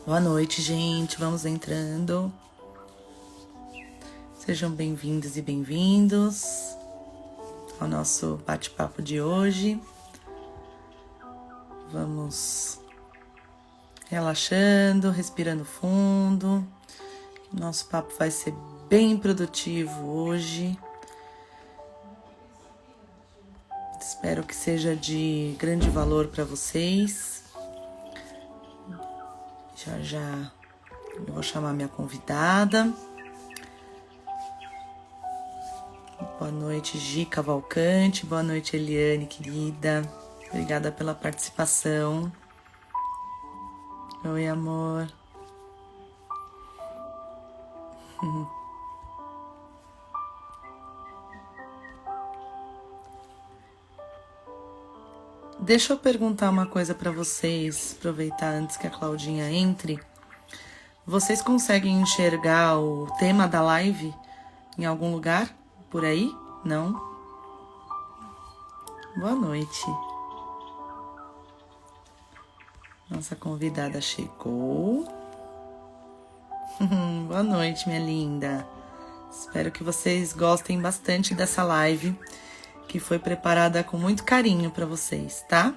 Boa noite, gente. Vamos entrando. Sejam bem-vindos e bem-vindos ao nosso bate-papo de hoje. Vamos relaxando, respirando fundo. Nosso papo vai ser bem produtivo hoje. Espero que seja de grande valor para vocês. Já eu vou chamar minha convidada. Boa noite, Gi Cavalcante. Boa noite, Eliane, querida. Obrigada pela participação. Oi, amor. Deixa eu perguntar uma coisa para vocês, aproveitar antes que a Claudinha entre. Vocês conseguem enxergar o tema da live em algum lugar por aí? Não? Boa noite. Nossa convidada chegou. Boa noite, minha linda. Espero que vocês gostem bastante dessa live, que foi preparada com muito carinho para vocês, tá?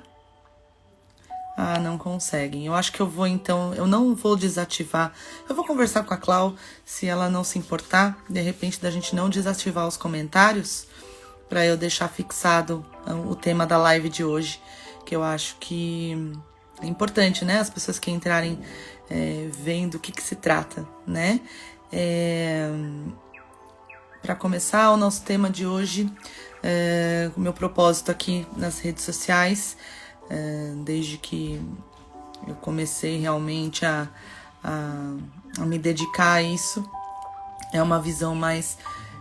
Ah, não conseguem. Eu acho que eu vou, então, eu não vou desativar. Eu vou conversar com a Clau, se ela não se importar, de repente, da gente não desativar os comentários, para eu deixar fixado o tema da live de hoje, que eu acho que é importante, né? As pessoas que entrarem vendo o que se trata, né? Para começar, o nosso tema de hoje, o meu propósito aqui nas redes sociais, desde que eu comecei realmente a me dedicar a isso, é uma visão mais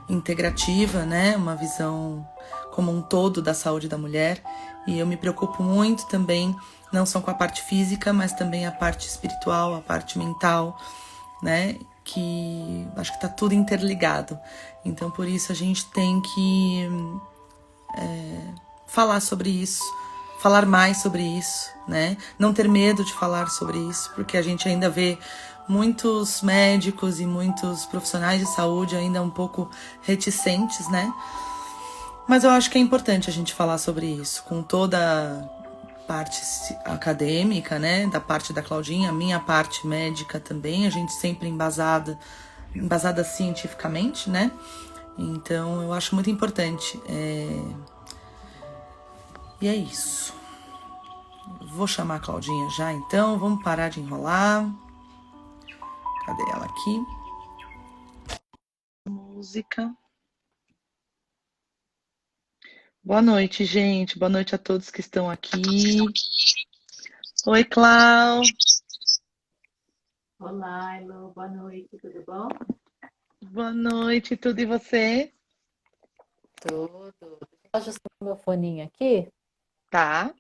integrativa, né? Uma visão como um todo da saúde da mulher, e eu me preocupo muito também, não só com a parte física, mas também a parte espiritual, a parte mental, né? Que acho que tá tudo interligado. Então, por isso a gente tem que falar sobre isso, falar mais sobre isso, né? Não ter medo de falar sobre isso, porque a gente ainda vê muitos médicos e muitos profissionais de saúde ainda um pouco reticentes, né? Mas eu acho que é importante a gente falar sobre isso, com toda a parte acadêmica, né? Da parte da Claudinha, a minha parte médica também, a gente sempre embasada cientificamente, né? Então, eu acho muito importante. E é isso. Vou chamar a Claudinha já, então. Vamos parar de enrolar. Cadê ela aqui? Música. Boa noite, gente. Boa noite a todos que estão aqui. Oi, Clau. Olá, Elo. Boa noite, tudo bom? Boa noite, tudo e você? Tudo. Deixa eu ajustar meu foninho aqui. Tá,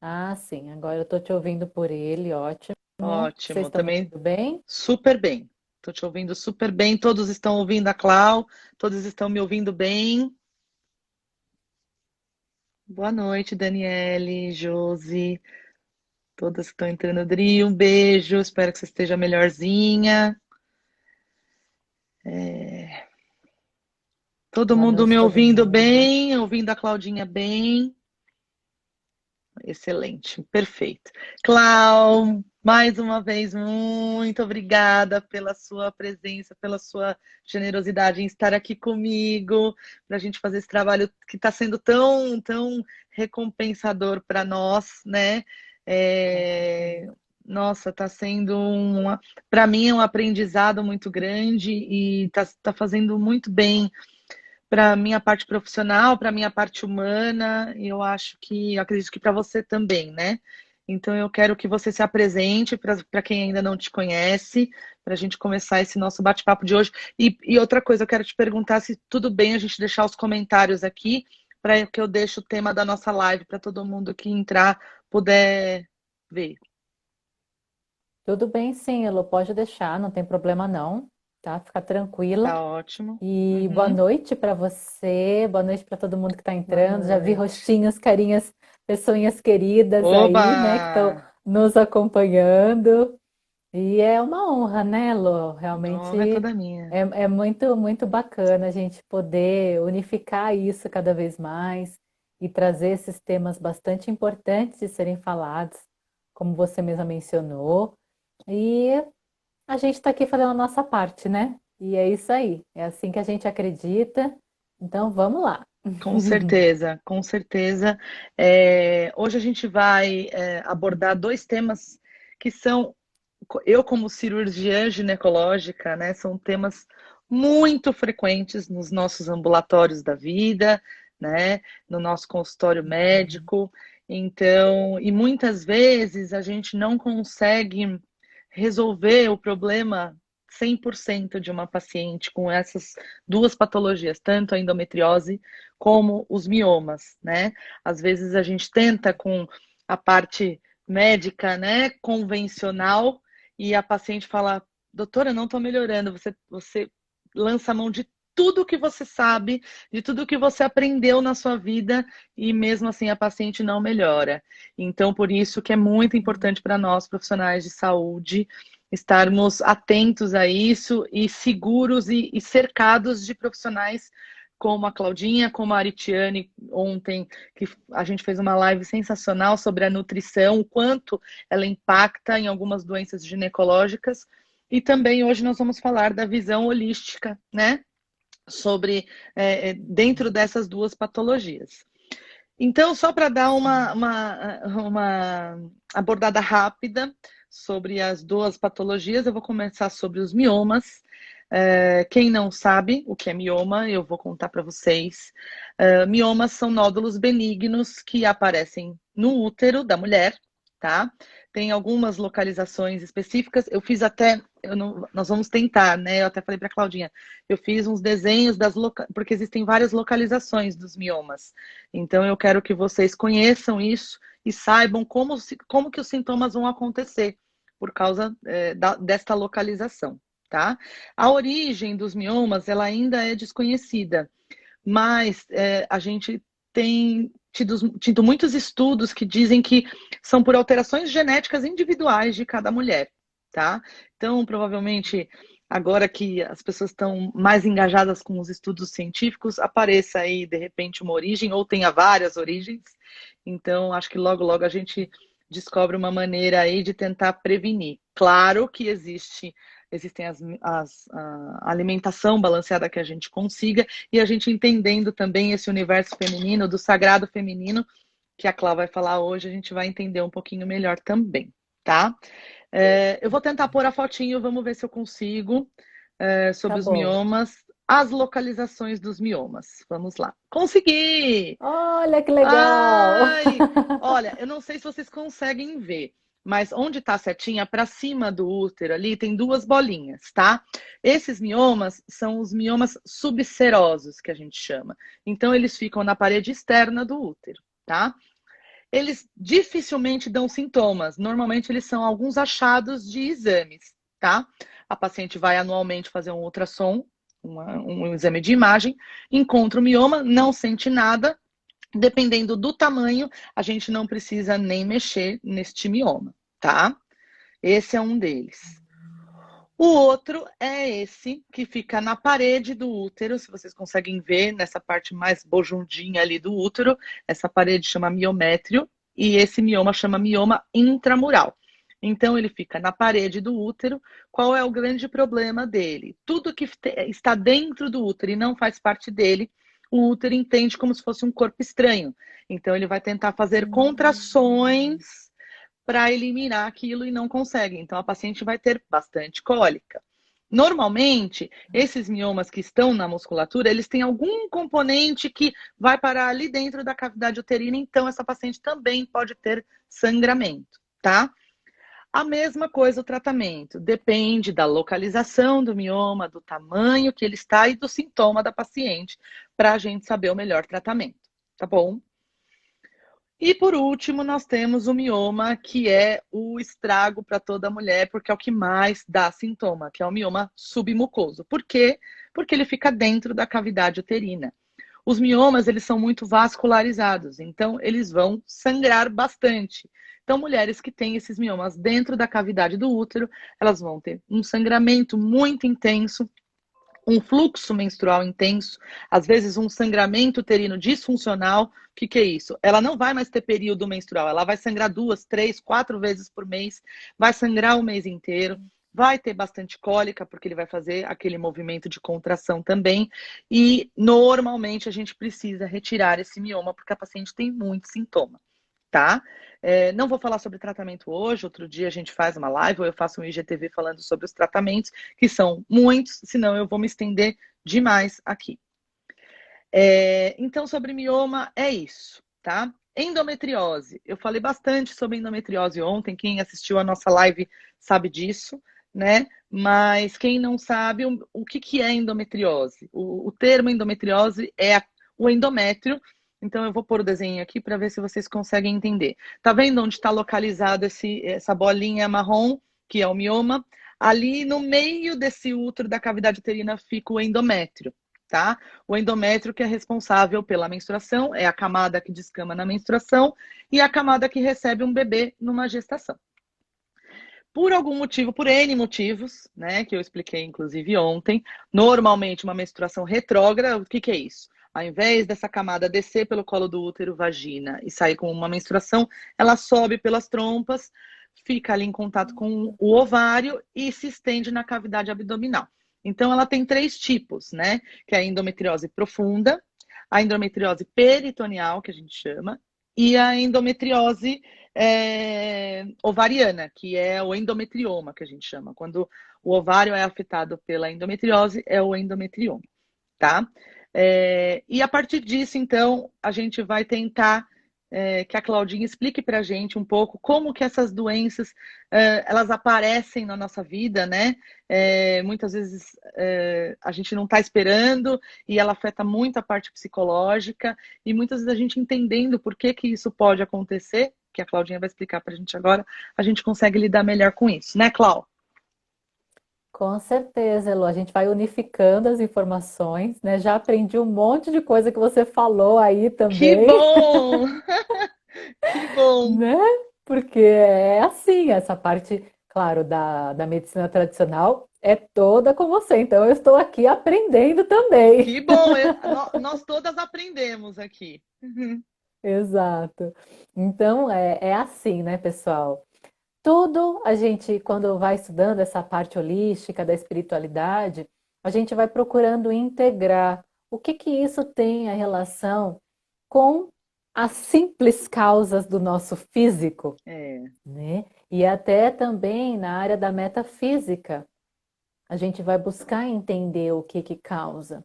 Ah, sim, agora eu tô te ouvindo por ele, ótimo. Vocês ótimo. estão me Também ouvindo bem? super bem. Tô te ouvindo super bem. Todos estão ouvindo a Clau. Todos estão me ouvindo bem. Boa noite, Daniele, Josi. Todas que estão entrando. Dri, um beijo. Espero que você esteja melhorzinha. Todo Boa mundo noite, me todo ouvindo mundo. bem, ouvindo a Claudinha bem. Excelente, perfeito. Clau, mais uma vez, muito obrigada pela sua presença, pela sua generosidade em estar aqui comigo, para a gente fazer esse trabalho que está sendo tão recompensador para nós, né? Nossa, está sendo para mim é um aprendizado muito grande e está fazendo muito bem para minha parte profissional, para minha parte humana, e eu acredito que para você também, né? Então eu quero que você se apresente para quem ainda não te conhece, para a gente começar esse nosso bate-papo de hoje. E outra coisa, eu quero te perguntar se tudo bem a gente deixar os comentários aqui, para que eu deixe o tema da nossa live para todo mundo que entrar puder ver. Tudo bem, sim, Elo, pode deixar, não tem problema não, tá? Fica tranquila. Tá ótimo. E boa Uhum. noite para você, boa noite para todo mundo que está Boa entrando. Já vi noite. rostinhos, carinhas, pessoinhas queridas Oba! aí, né, que estão nos acompanhando. E é uma honra, né, Lô? A Realmente honra é toda minha. é muito, muito bacana a gente poder unificar isso cada vez mais e trazer esses temas bastante importantes de serem falados, como você mesma mencionou. E a gente está aqui fazendo a nossa parte, né? E é isso aí. É assim que a gente acredita. Então vamos lá. Com certeza, com certeza. Hoje a gente vai abordar dois temas que são, eu como cirurgiã ginecológica, né, são temas muito frequentes nos nossos ambulatórios da vida, né, no nosso consultório médico. Então, e muitas vezes a gente não consegue resolver o problema 100% de uma paciente com essas duas patologias, tanto a endometriose como os miomas, né? Às vezes a gente tenta com a parte médica, né, convencional, e a paciente fala: doutora, eu não estou melhorando. Você lança a mão de tudo que você sabe, de tudo que você aprendeu na sua vida, e mesmo assim a paciente não melhora. Então, por isso que é muito importante para nós, profissionais de saúde, estarmos atentos a isso e seguros e cercados de profissionais como a Claudinha, como a Aritiane ontem, que a gente fez uma live sensacional sobre a nutrição, o quanto ela impacta em algumas doenças ginecológicas. E também hoje nós vamos falar da visão holística, né? Sobre dentro dessas duas patologias. Então, só para dar uma abordada rápida sobre as duas patologias, eu vou começar sobre os miomas. Quem não sabe o que é mioma, eu vou contar para vocês. Miomas são nódulos benignos que aparecem no útero da mulher, tá? Tem algumas localizações específicas. Eu fiz até, nós vamos tentar, né? Eu até falei para a Claudinha, eu fiz uns desenhos porque existem várias localizações dos miomas. Então eu quero que vocês conheçam isso e saibam como que os sintomas vão acontecer por causa desta localização, tá? A origem dos miomas, ela ainda é desconhecida, mas a gente tem tido muitos estudos que dizem que são por alterações genéticas individuais de cada mulher, tá? Então, provavelmente, agora que as pessoas estão mais engajadas com os estudos científicos, apareça aí, de repente, uma origem, ou tenha várias origens. Então, acho que logo, logo a gente descobre uma maneira aí de tentar prevenir. Claro que existem a alimentação balanceada que a gente consiga, e a gente entendendo também esse universo feminino, do sagrado feminino, que a Clá vai falar hoje, a gente vai entender um pouquinho melhor também, tá? Eu vou tentar pôr a fotinho, vamos ver se eu consigo, Tá sobre os bom. miomas, as localizações dos miomas. Vamos lá. Consegui! Olha que legal! Ai! Olha, eu não sei se vocês conseguem ver, mas onde tá a setinha, para cima do útero ali, tem duas bolinhas, tá? Esses miomas são os miomas subserosos, que a gente chama. Então, eles ficam na parede externa do útero, tá? Eles dificilmente dão sintomas. Normalmente, eles são alguns achados de exames, tá? A paciente vai anualmente fazer um ultrassom, um exame de imagem, encontra o mioma, não sente nada. Dependendo do tamanho, a gente não precisa nem mexer neste mioma, tá? Esse é um deles. O outro é esse que fica na parede do útero, se vocês conseguem ver nessa parte mais bojundinha ali do útero, essa parede chama miométrio e esse mioma chama mioma intramural. Então ele fica na parede do útero. Qual é o grande problema dele? Tudo que está dentro do útero e não faz parte dele, o útero entende como se fosse um corpo estranho. Então ele vai tentar fazer contrações para eliminar aquilo e não consegue. Então, a paciente vai ter bastante cólica. Normalmente, esses miomas que estão na musculatura, eles têm algum componente que vai parar ali dentro da cavidade uterina, então essa paciente também pode ter sangramento, tá? A mesma coisa o tratamento, depende da localização do mioma, do tamanho que ele está e do sintoma da paciente, para a gente saber o melhor tratamento, tá bom? E por último, nós temos o mioma, que é o estrago para toda mulher, porque é o que mais dá sintoma, que é o mioma submucoso. Por quê? Porque ele fica dentro da cavidade uterina. Os miomas, eles são muito vascularizados, então eles vão sangrar bastante. Então, mulheres que têm esses miomas dentro da cavidade do útero, elas vão ter um sangramento muito intenso, um fluxo menstrual intenso, às vezes um sangramento uterino disfuncional. O que é isso? Ela não vai mais ter período menstrual, ela vai sangrar 2, 3, 4 vezes por mês, vai sangrar o mês inteiro, vai ter bastante cólica, porque ele vai fazer aquele movimento de contração também, e normalmente a gente precisa retirar esse mioma, porque a paciente tem muito sintoma, tá? Não vou falar sobre tratamento hoje, outro dia a gente faz uma live ou eu faço um IGTV falando sobre os tratamentos, que são muitos, senão eu vou me estender demais aqui. Então, sobre mioma é isso, tá? Endometriose. Eu falei bastante sobre endometriose ontem, quem assistiu a nossa live sabe disso, né? Mas quem não sabe, o que é endometriose? O termo endometriose é o endométrio. Então, eu vou pôr o desenho aqui para ver se vocês conseguem entender. Tá vendo onde está localizado essa bolinha marrom, que é o mioma? Ali no meio desse útero da cavidade uterina fica o endométrio, tá? O endométrio que é responsável pela menstruação, é a camada que descama na menstruação e a camada que recebe um bebê numa gestação. Por algum motivo, por N motivos, né, que eu expliquei inclusive ontem, normalmente uma menstruação retrógrada, o que é isso? Ao invés dessa camada descer pelo colo do útero, vagina e sair com uma menstruação, ela sobe pelas trompas, fica ali em contato com o ovário e se estende na cavidade abdominal. Então, ela tem 3 tipos, né? Que é a endometriose profunda, a endometriose peritoneal, que a gente chama, e a endometriose ovariana, que é o endometrioma, que a gente chama. Quando o ovário é afetado pela endometriose, é o endometrioma, tá? E a partir disso, então, a gente vai tentar que a Claudinha explique para a gente um pouco como que essas doenças elas aparecem na nossa vida, né? Muitas vezes a gente não está esperando e ela afeta muito a parte psicológica e muitas vezes a gente entendendo por que isso pode acontecer, que a Claudinha vai explicar para a gente agora, a gente consegue lidar melhor com isso, né, Clau? Com certeza, Elo. A gente vai unificando as informações, né? Já aprendi um monte de coisa que você falou aí Que também, bom! Que bom! né? Porque é assim, essa parte, claro, da medicina tradicional é toda com você. Então, eu estou aqui aprendendo também. Que bom! Nós todas aprendemos aqui. Exato. Então, é assim, né, pessoal? Tudo a gente, quando vai estudando essa parte holística da espiritualidade, a gente vai procurando integrar o que isso tem a relação com as simples causas do nosso físico, É. né? E até também na área da metafísica, a gente vai buscar entender o que causa.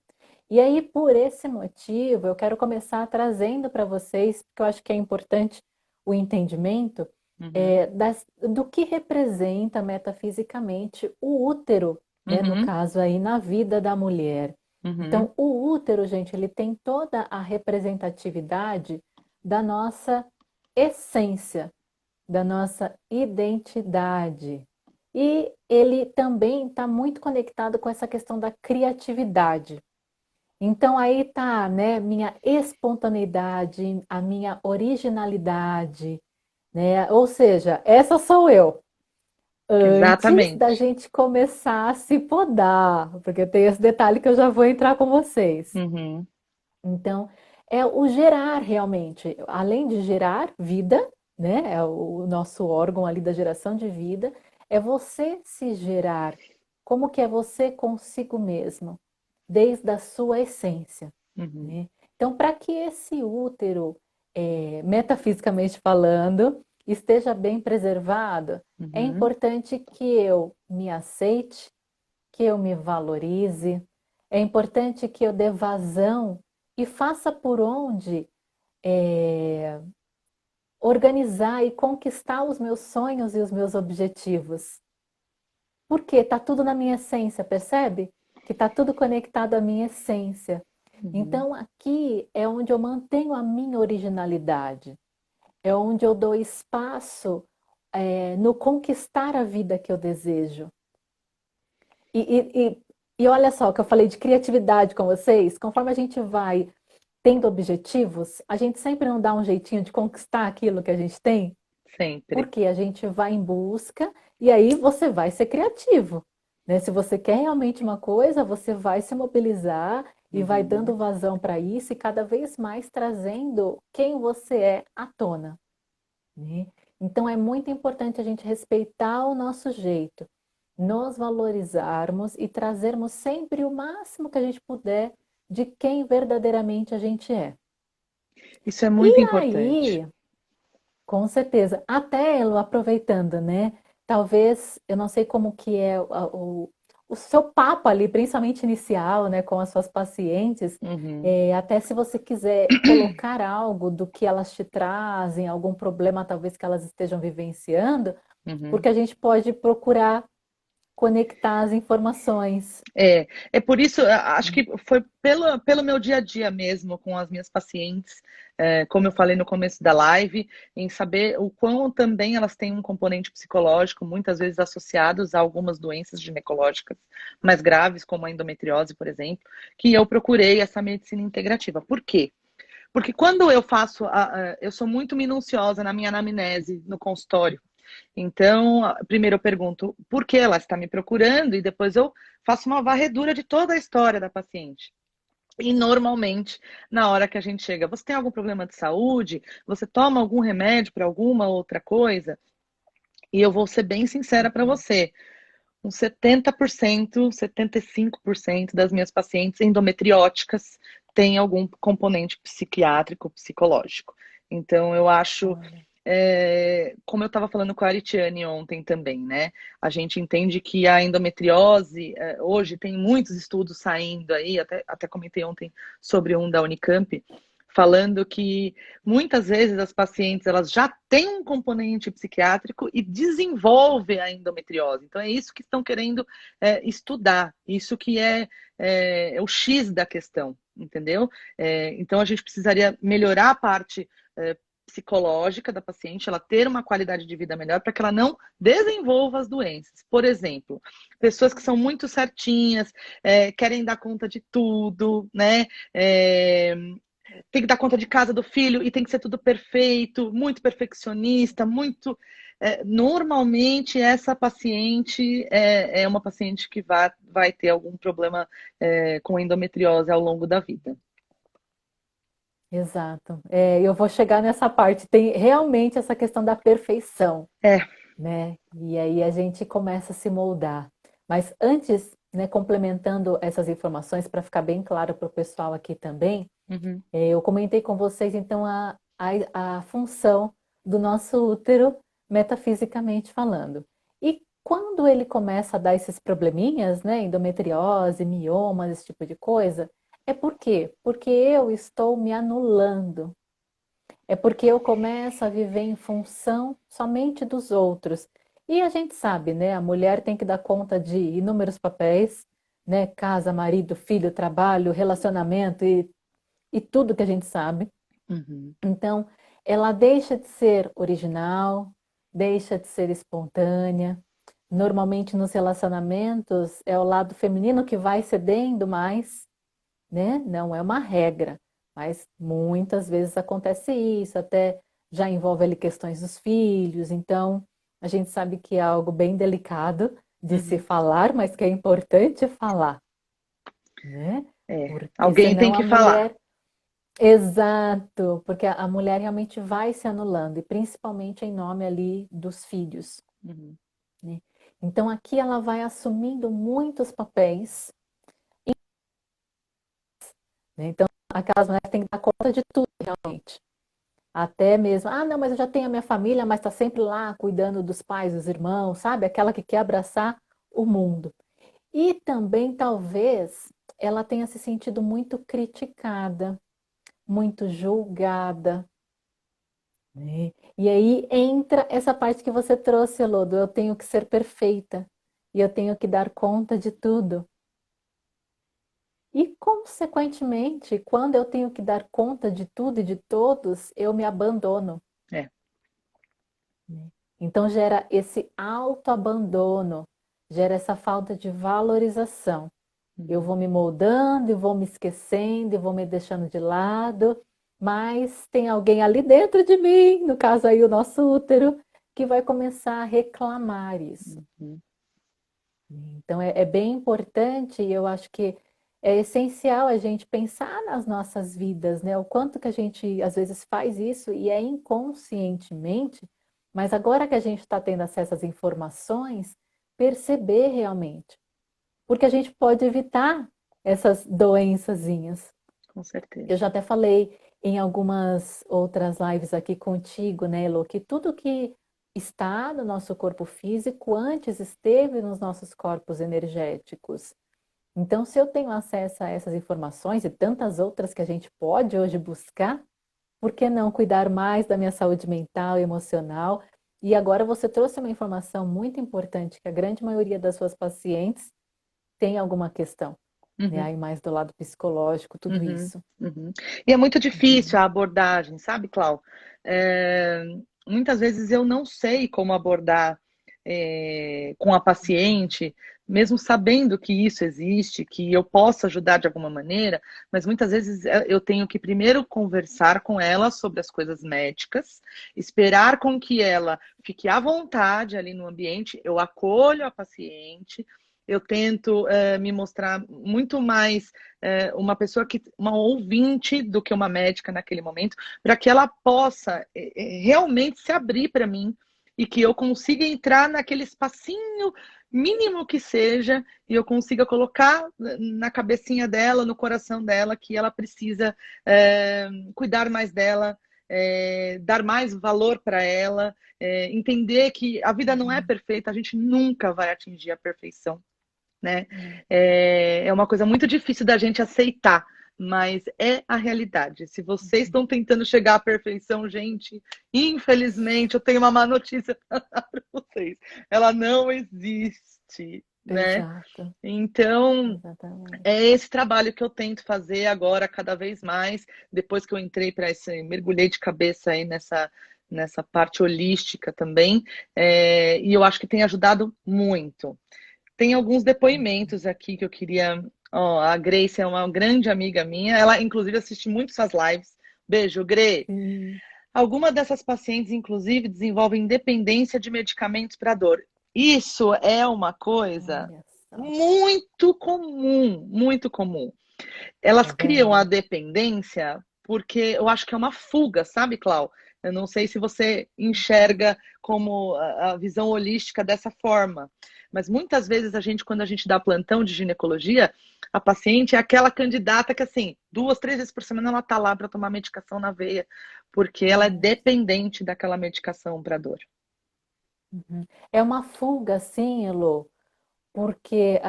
E aí, por esse motivo, eu quero começar trazendo para vocês, porque eu acho que é importante o entendimento Uhum. do que representa metafisicamente o útero, né, no Uhum. caso aí, na vida da mulher. Uhum. Então, o útero, gente, ele tem toda a representatividade da nossa essência, da nossa identidade. E ele também está muito conectado com essa questão da criatividade. Então aí tá, né, minha espontaneidade, a minha originalidade, né? Ou seja, essa sou eu. Antes da Exatamente. gente começar a se podar, porque tem esse detalhe que eu já vou entrar com vocês. Uhum. Então, é o gerar realmente, além de gerar vida, né? É o nosso órgão ali da geração de vida, é você se gerar. Como que é você consigo mesmo, desde a sua essência, Uhum. né? Então, para que esse útero, metafisicamente falando, esteja bem preservado, é Uhum. importante que eu me aceite, que eu me valorize, é importante que eu dê vazão e faça por onde organizar e conquistar os meus sonhos e os meus objetivos. Porque está tudo na minha essência, percebe? Que está tudo conectado à minha essência. Uhum. Então aqui é onde eu mantenho a minha originalidade, é onde eu dou espaço no conquistar a vida que eu desejo. E, e olha só, que eu falei de criatividade com vocês, conforme a gente vai tendo objetivos, a gente sempre não dá um jeitinho de conquistar aquilo que a gente tem. Sempre. Porque a gente vai em busca e aí você vai ser criativo, né? Se você quer realmente uma coisa, você vai se mobilizar e vai Uhum. dando vazão para isso e cada vez mais trazendo quem você é à tona, né? Então é muito importante a gente respeitar o nosso jeito, nos valorizarmos e trazermos sempre o máximo que a gente puder de quem verdadeiramente a gente é. Isso é muito E importante. aí, com certeza. Até, Elo, aproveitando, né? Talvez, eu não sei como que é o seu papo ali, principalmente inicial, né, com as suas pacientes, Uhum. até se você quiser colocar algo do que elas te trazem, algum problema talvez que elas estejam vivenciando, Uhum. porque a gente pode procurar conectar as informações. É por isso, acho que foi pelo meu dia a dia mesmo com as minhas pacientes, como eu falei no começo da live, em saber o quão também elas têm um componente psicológico, muitas vezes associados a algumas doenças ginecológicas mais graves, como a endometriose, por exemplo, que eu procurei essa medicina integrativa. Por quê? Porque quando eu faço, eu sou muito minuciosa na minha anamnese no consultório. Então, primeiro eu pergunto por que ela está me procurando e depois eu faço uma varredura de toda a história da paciente. E normalmente, na hora que a gente chega, você tem algum problema de saúde? Você toma algum remédio para alguma outra coisa? E eu vou ser bem sincera para Uhum. você. Uns 70%, 75% das minhas pacientes endometrióticas têm algum componente psiquiátrico, psicológico. Então, eu acho, Olha, como eu estava falando com a Aritiane ontem também, né? A gente entende que a endometriose, hoje tem muitos estudos saindo aí, até comentei ontem sobre um da Unicamp, falando que muitas vezes as pacientes elas já têm um componente psiquiátrico e desenvolvem a endometriose. Então é isso que estão querendo estudar, isso que é o X da questão, entendeu? Então a gente precisaria melhorar a parte psicológica da paciente, ela ter uma qualidade de vida melhor para que ela não desenvolva as doenças. Por exemplo, pessoas que são muito certinhas, querem dar conta de tudo, né? Tem que dar conta de casa do filho e tem que ser tudo perfeito, muito perfeccionista, muito. Normalmente, essa paciente é uma paciente que vai ter algum problema com endometriose ao longo da vida. exato. Eu vou chegar nessa parte. Tem realmente essa questão da perfeição, É. né? E aí a gente começa a se moldar. Mas antes, né, complementando essas informações para ficar bem claro para o pessoal aqui também, Uhum. eu comentei com vocês então a função do nosso útero metafisicamente falando. E quando ele começa a dar esses probleminhas, né, endometriose, miomas, esse tipo de coisa, é por quê? Porque eu estou me anulando. É porque eu começo a viver em função somente dos outros. E a gente sabe, né? A mulher tem que dar conta de inúmeros papéis, né? Casa, marido, filho, trabalho, relacionamento e tudo que a gente sabe. Uhum. Então, ela deixa de ser original, deixa de ser espontânea. Normalmente nos relacionamentos é o lado feminino que vai cedendo mais, né? Não é uma regra, mas muitas vezes acontece isso, até já envolve ali questões dos filhos, então a gente sabe que é algo bem delicado de se Uhum. falar, mas que é importante falar, né? Porque Alguém tem senão a que falar. mulher. Exato, porque a mulher realmente vai se anulando, e principalmente em nome ali dos filhos, Uhum. né? Então aqui ela vai assumindo muitos papéis, né? Então aquelas mulheres têm que dar conta de tudo realmente. Até mesmo, ah, não, mas eu já tenho a minha família, mas está sempre lá cuidando dos pais, dos irmãos, sabe? Aquela que quer abraçar o mundo. E também talvez ela tenha se sentido muito criticada, muito julgada, né? E aí entra essa parte que você trouxe, Lodo. Eu tenho que ser perfeita e eu tenho que dar conta de tudo. E, consequentemente, quando eu tenho que dar conta de tudo e de todos, eu me abandono, É. né? Então, gera esse autoabandono, gera essa falta de valorização. Eu Uhum. vou me moldando e vou me esquecendo e vou me deixando de lado, mas tem alguém ali dentro de mim, no caso aí o nosso útero, que vai começar a reclamar isso. Uhum. Então é bem importante e eu acho que é essencial a gente pensar nas nossas vidas, né? O quanto que a gente às vezes faz isso e é inconscientemente, mas agora que a gente está tendo acesso às informações, perceber realmente. Porque a gente pode evitar essas doençazinhas. Com Eu certeza. já até falei em algumas outras lives aqui contigo, né, Elo, que tudo que está no nosso corpo físico antes esteve nos nossos corpos energéticos. Então, se eu tenho acesso a essas informações e tantas outras que a gente pode hoje buscar, por que não cuidar mais da minha saúde mental e emocional? E agora você trouxe uma informação muito importante, que a grande maioria das suas pacientes tem alguma questão, né? Uhum. Aí mais do lado psicológico, tudo Uhum, isso. uhum. E é muito difícil Uhum. a abordagem, sabe, Clau? É, muitas vezes eu não sei como abordar com a paciente, mesmo sabendo que isso existe, que eu posso ajudar de alguma maneira, mas muitas vezes eu tenho que primeiro conversar com ela sobre as coisas médicas, esperar com que ela fique à vontade ali no ambiente, eu acolho a paciente, eu tento me mostrar muito mais uma pessoa uma ouvinte do que uma médica naquele momento, para que ela possa realmente se abrir para mim e que eu consiga entrar naquele espacinho mínimo que seja e eu consiga colocar na cabecinha dela, no coração dela, que ela precisa cuidar mais dela, dar mais valor para ela, entender que a vida não é Uhum. perfeita, a gente nunca vai atingir a perfeição, né? É. É uma coisa muito difícil da gente aceitar, mas é a realidade. Se vocês estão tentando chegar à perfeição, gente, infelizmente eu tenho uma má notícia para vocês. Ela não existe, né? Exato, Então, exatamente. é esse trabalho que eu tento fazer agora cada vez mais, depois que eu entrei para esse, mergulhei de cabeça aí nessa parte holística também, e eu acho que tem ajudado muito. Tem alguns depoimentos aqui que eu queria. Ó, a Grace é uma grande amiga minha. Ela, inclusive, assiste muito suas lives. Beijo, Gre. Sim, Algumas dessas pacientes, inclusive, desenvolvem dependência de medicamentos para dor. Isso é uma coisa olha só. muito comum, muito comum. Elas É criam a verdade. dependência porque eu acho que é uma fuga, sabe, Clau? Eu não sei se você Uhum. enxerga como a visão holística dessa forma, mas muitas vezes quando a gente dá plantão de ginecologia, a paciente é aquela candidata que, assim, 2, 3 vezes por semana ela tá lá para tomar medicação na veia, porque ela é Isso. dependente daquela medicação para dor. Uhum. É uma fuga, sim, Elo, porque,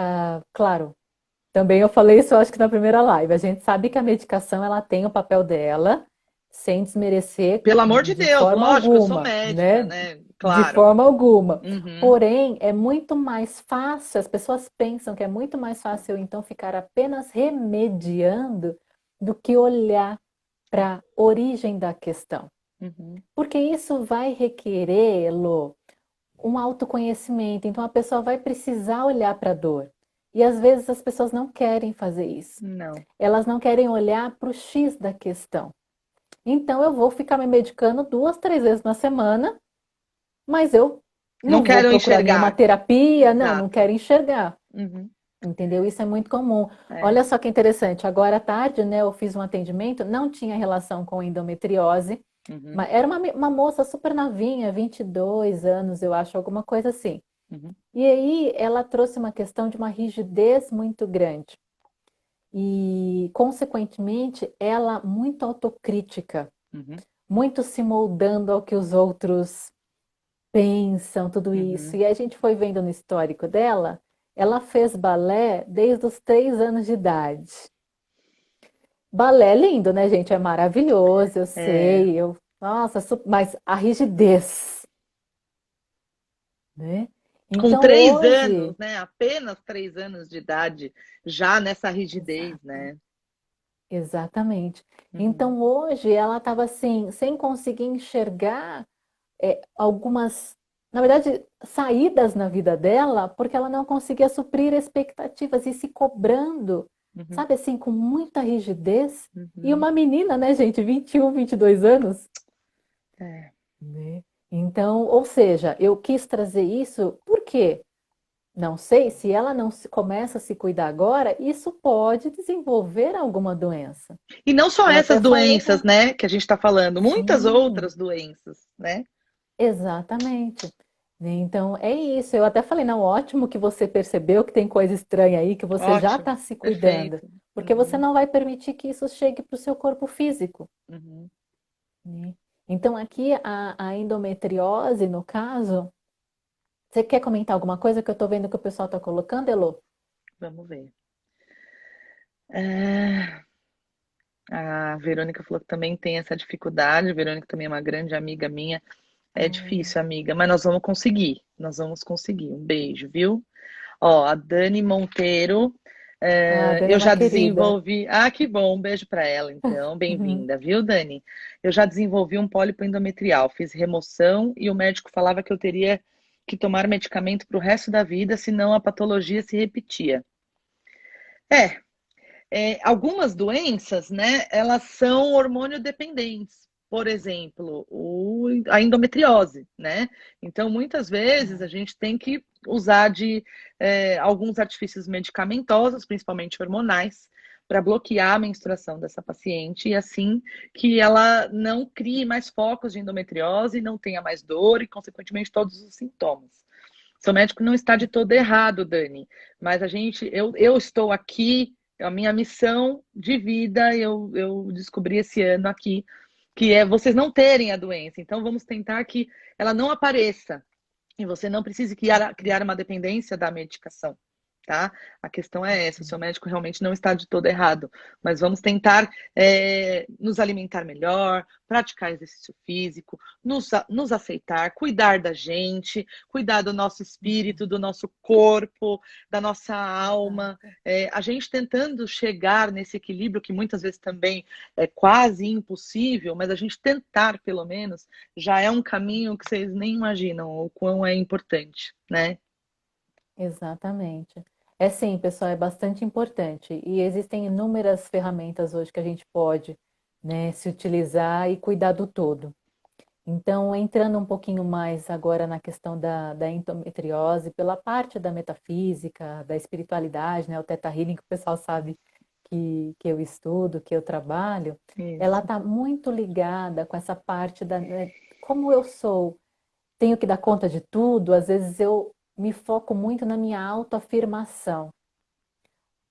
claro, também eu falei isso, eu acho que na primeira live. A gente sabe que a medicação ela tem o papel dela, sem desmerecer Pelo amor de de Deus, forma lógico, eu sou alguma, médica, né? né? De Claro. forma alguma. Uhum. Porém, é muito mais fácil, as pessoas pensam que é muito mais fácil eu então ficar apenas remediando do que olhar para a origem da questão. Uhum. Porque isso vai requerer, Lô, um autoconhecimento. Então a pessoa vai precisar olhar para a dor. E às vezes as pessoas não querem fazer isso. Não. Elas não querem olhar para o X da questão. Então eu vou ficar me medicando 2, 3 vezes na semana, mas eu Não não vou quero procurar nenhuma enxergar. terapia, não Exato. quero enxergar. Uhum. Entendeu? Isso é muito comum. É. Olha só que interessante. Agora à tarde, né, eu fiz um atendimento, não tinha relação com endometriose, Uhum. mas era uma moça super novinha, 22 anos, eu acho, alguma coisa assim. Uhum. E aí ela trouxe uma questão de uma rigidez muito grande. E, consequentemente, ela muito autocrítica, Uhum. muito se moldando ao que os outros pensam, tudo isso. Uhum. E a gente foi vendo no histórico dela, ela fez balé desde os 3 anos de idade. Balé é lindo, né, gente? É maravilhoso, eu É. sei. Nossa, mas a rigidez, né? Com Então 3 anos, hoje, né? Apenas 3 anos de idade, já nessa rigidez, exato, né? exatamente. Uhum. Então hoje ela estava assim, sem conseguir enxergar algumas, na verdade, saídas na vida dela, porque ela não conseguia suprir expectativas e se cobrando, Uhum. sabe assim, com muita rigidez. E Uhum. uma menina, né, gente, 21, 22 anos, É. né? Então, ou seja, eu quis trazer isso, por quê? Não sei, se ela não começa a se cuidar agora, isso pode desenvolver alguma doença. E não só Eu essas até falei doenças, né, que a gente está falando, muitas sim, outras doenças, né? exatamente. Né, então, é isso. Eu até falei, não, ótimo que você percebeu que tem coisa estranha aí, que você já Ótimo, está se cuidando, perfeito. porque você Uhum, não vai permitir que isso chegue para o seu corpo físico. uhum. Né? Então, aqui a endometriose, no caso, você quer comentar alguma coisa que eu estou vendo que o pessoal está colocando, Elô? Vamos ver. É, a Verônica falou que também tem essa dificuldade. A Verônica também é uma grande amiga minha. É Hum. difícil, amiga, mas nós vamos conseguir. Nós vamos conseguir. Um beijo, viu? Ó, a Dani Monteiro, Ah, a Dani é eu uma já querida. desenvolvi. Ah, que bom, um beijo para ela, então. Uhum. Bem-vinda, viu, Dani? Eu já desenvolvi um pólipo endometrial, fiz remoção e o médico falava que eu teria que tomar medicamento para o resto da vida, senão a patologia se repetia. É, algumas doenças, né, elas são hormônio dependentes. Por exemplo, a endometriose, né? Então, muitas vezes a gente tem que usar de alguns artifícios medicamentosos, principalmente hormonais, para bloquear a menstruação dessa paciente e assim que ela não crie mais focos de endometriose, não tenha mais dor e, consequentemente, todos os sintomas. Seu médico não está de todo errado, Dani, mas eu estou aqui, a minha missão de vida, eu descobri esse ano aqui, que é vocês não terem a doença. Então, vamos tentar que ela não apareça e você não precise criar uma dependência da medicação, tá? A questão é essa, o seu médico realmente não está de todo errado, mas vamos tentar nos alimentar melhor, praticar exercício físico, nos aceitar, cuidar da gente, cuidar do nosso espírito, do nosso corpo, da nossa alma, Exato. a gente tentando chegar nesse equilíbrio que muitas vezes também é quase impossível, mas a gente tentar pelo menos já é um caminho que vocês nem imaginam o quão é importante, né? Exatamente. É sim, pessoal, é bastante importante. E existem inúmeras ferramentas hoje que a gente pode, né, se utilizar e cuidar do todo. Então, entrando um pouquinho mais agora na questão da endometriose, pela parte da metafísica, da espiritualidade, né, o Theta Healing, que o pessoal sabe que eu estudo, que eu trabalho, ela Isso. está muito ligada com essa parte da, né, como eu sou, tenho que dar conta de tudo, às vezes eu me foco muito na minha autoafirmação.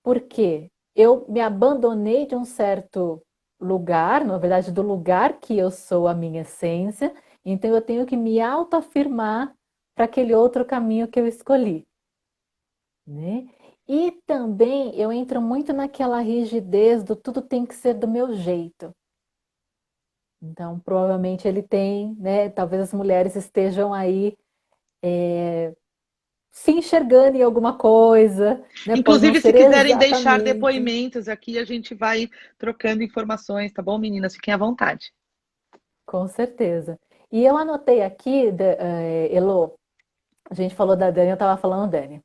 Por quê? Eu me abandonei de um certo lugar, na verdade, do lugar que eu sou a minha essência, então eu tenho que me autoafirmar para aquele outro caminho que eu escolhi, né? E também eu entro muito naquela rigidez do tudo tem que ser do meu jeito. Então, provavelmente ele tem, né? Talvez as mulheres estejam aí se enxergando em alguma coisa, né? Pode não Inclusive, se ser quiserem deixar exatamente, depoimentos aqui, a gente vai trocando informações, tá bom, meninas? Fiquem à vontade. com certeza. E eu anotei aqui, Elô, a gente falou da Dani, eu estava falando Dani,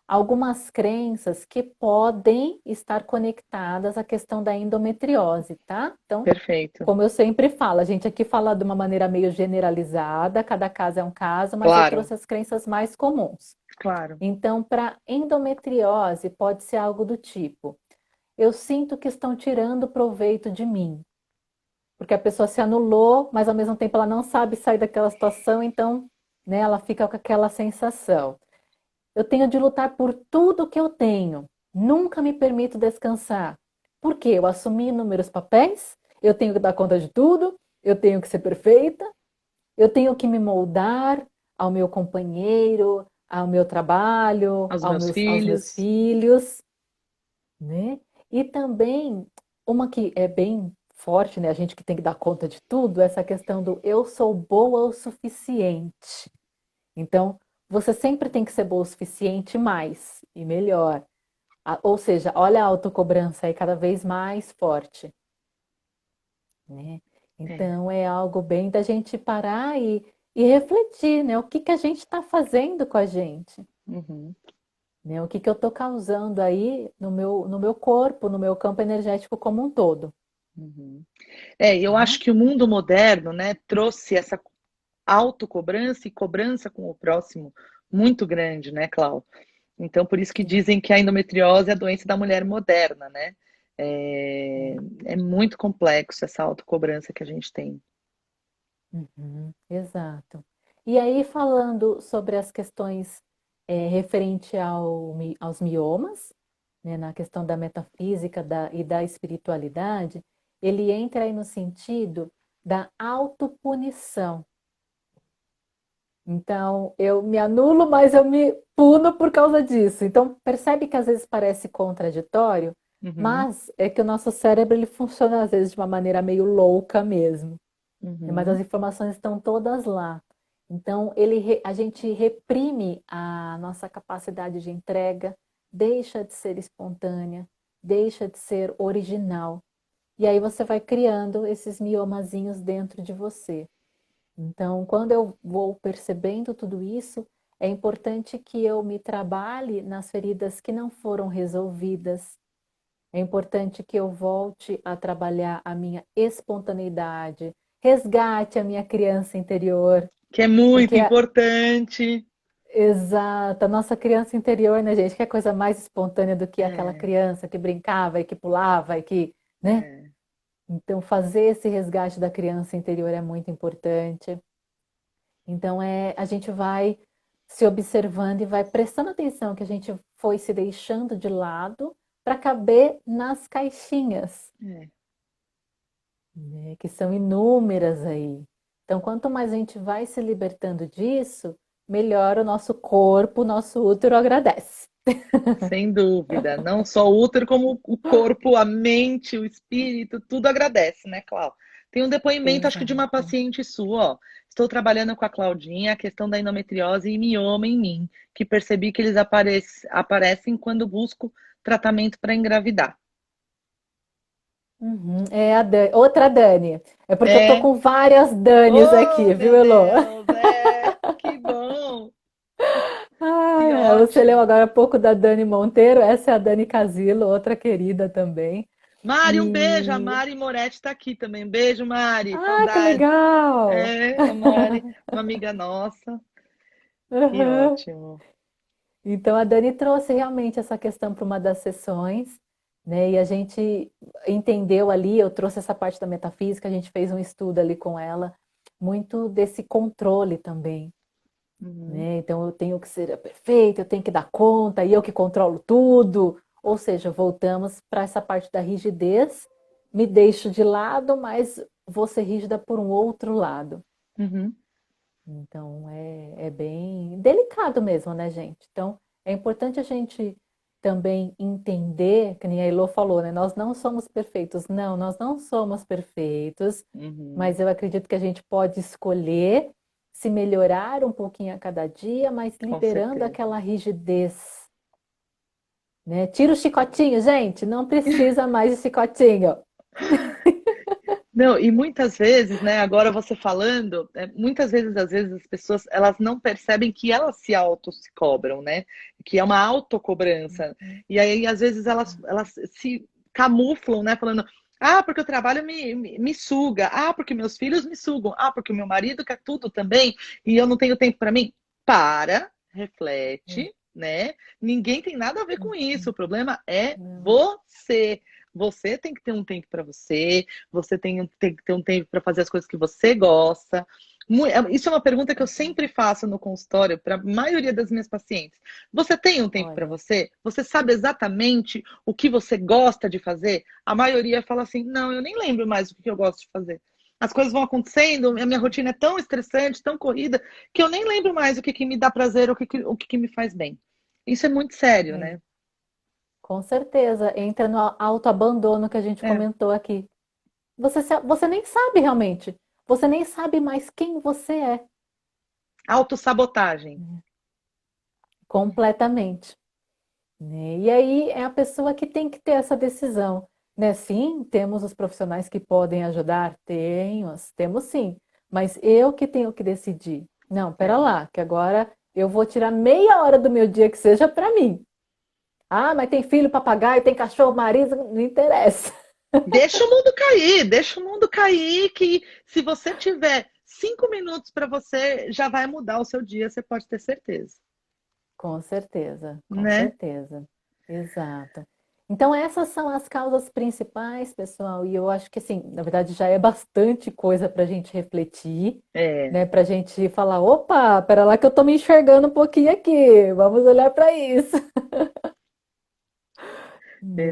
algumas crenças que podem estar conectadas à questão da endometriose, tá? Então, Perfeito. como eu sempre falo, a gente aqui fala de uma maneira meio generalizada, cada caso é um caso, mas eu Claro, trouxe as crenças mais comuns. claro. Então, para endometriose, pode ser algo do tipo: eu sinto que estão tirando proveito de mim, porque a pessoa se anulou, mas ao mesmo tempo ela não sabe sair daquela situação, então, né, ela fica com aquela sensação. Eu tenho de lutar por tudo que eu tenho, nunca me permito descansar. Por quê? Eu assumi inúmeros papéis, eu tenho que dar conta de tudo, eu tenho que ser perfeita, eu tenho que me moldar ao meu companheiro, ao meu trabalho, Aos meus aos meus filhos. filhos, né? E também uma que é bem forte, né? A gente que tem que dar conta de tudo, essa questão do eu sou boa o suficiente. Então, você sempre tem que ser boa o suficiente, mais e melhor. Ou seja, olha a autocobrança aí cada vez mais forte, né? É. Então, é algo bem da gente parar e refletir, né? O que que a gente está fazendo com a gente? Uhum, Né? O que que eu estou causando aí no meu corpo, no meu campo energético como um todo, uhum. Eu tá? acho que o mundo moderno, né, trouxe essa autocobrança e cobrança com o próximo muito grande, né, Clau? Então, por isso que dizem que a endometriose é a doença da mulher moderna, né? É, é muito complexo essa autocobrança que a gente tem. Uhum, exato. E aí, falando sobre as questões referente aos miomas, né, na questão da metafísica e da espiritualidade, ele entra aí no sentido da autopunição. Então, eu me anulo, mas eu me puno por causa disso. Então, percebe que às vezes parece contraditório, Uhum, mas é que o nosso cérebro ele funciona às vezes de uma maneira meio louca mesmo, né? Mas as uhum, informações estão todas lá. Então, a gente reprime a nossa capacidade de entrega, deixa de ser espontânea, deixa de ser original. E aí você vai criando esses miomazinhos dentro de você. Então, quando eu vou percebendo tudo isso, é importante que eu me trabalhe nas feridas que não foram resolvidas. É importante que eu volte a trabalhar a minha espontaneidade, resgate a minha criança interior, que é muito porque importante. exato, a nossa criança interior, né, gente, que é coisa mais espontânea do que aquela É, criança que brincava e que pulava e que, né? é. Então, fazer esse resgate da criança interior é muito importante. Então, a gente vai se observando e vai prestando atenção que a gente foi se deixando de lado para caber nas caixinhas, É. né, que são inúmeras aí. Então, quanto mais a gente vai se libertando disso, melhor o nosso corpo, o nosso útero agradece. Sem dúvida. Não só o útero, como o corpo, a mente, o espírito, tudo agradece, né, Clau? Tem um depoimento, acho que de uma Exato. paciente sua, ó. Estou trabalhando com a Claudinha a questão da endometriose e mioma em mim, que percebi que eles aparecem quando busco tratamento para engravidar. Uhum. É a outra Dani. É porque eu tô É. com várias Danis Oh, aqui, meu viu, Elô? Deus! É, que bom! Que Você leu ótimo! agora há pouco da Dani Monteiro, essa é a Dani Casilo, outra querida também. Mari, um beijo. A E. Mari Moretti está aqui também. Beijo, Mari. Ah, que Saudades. legal! É, a Mari, uma amiga nossa. Que Aham. ótimo. Então a Dani trouxe realmente essa questão para uma das sessões, né? E a gente entendeu ali, eu trouxe essa parte da metafísica, a gente fez um estudo ali com ela, muito desse controle também, Uhum, né? Então eu tenho que ser perfeita, eu tenho que dar conta, e eu que controlo tudo. Ou seja, voltamos para essa parte da rigidez, me deixo de lado, mas vou ser rígida por um outro lado. uhum. Então é bem delicado mesmo, né, gente? Então é importante a gente também entender, que nem a Elô falou, né? Nós não somos perfeitos. Não, nós não somos perfeitos, Uhum, mas eu acredito que a gente pode escolher se melhorar um pouquinho a cada dia, mas com liberando certeza. aquela rigidez, né? Tira o chicotinho, gente, não precisa mais de chicotinho. Não, e muitas vezes, né, agora você falando, muitas vezes, às vezes, as pessoas, elas não percebem que elas se cobram, né? Que é uma autocobrança. E aí, às vezes, elas se camuflam, né, falando, ah, porque o trabalho me suga, ah, porque meus filhos me sugam, ah, porque o meu marido quer tudo também, e eu não tenho tempo para mim. Para, reflete, né? Ninguém tem nada a ver com isso. O problema é Não, você. Você tem que ter um tempo para você, você tem que ter um tempo para fazer as coisas que você gosta. Isso é uma pergunta que eu sempre faço no consultório para a maioria das minhas pacientes. Você tem um tempo para olha, você? Você sabe exatamente o que você gosta de fazer? A maioria fala assim: não, eu nem lembro mais o que eu gosto de fazer. As coisas vão acontecendo, a minha rotina é tão estressante, tão corrida, que eu nem lembro mais que me dá prazer, o que me faz bem. Isso é muito sério, é, né? com certeza, entra no autoabandono que a gente É. comentou aqui. Você nem sabe realmente. Você nem sabe mais quem você é. Autossabotagem. Completamente. Né? E aí é a pessoa que tem que ter essa decisão. Né? Sim, temos os profissionais que podem ajudar. Temos sim. Mas eu que tenho que decidir. Não, pera É. lá, que agora eu vou tirar meia hora do meu dia que seja para mim. Ah, mas tem filho, papagaio, tem cachorro, marido, não interessa. Deixa o mundo cair, que se você tiver 5 minutos para você já vai mudar o seu dia, você pode ter certeza, Com certeza, com né? certeza. Exato. Então, essas são as causas principais, pessoal, e eu acho que, assim, na verdade, já é bastante coisa para a gente refletir, É, né? Para a gente falar: opa, pera lá que eu tô me enxergando um pouquinho aqui, vamos olhar para isso. Né?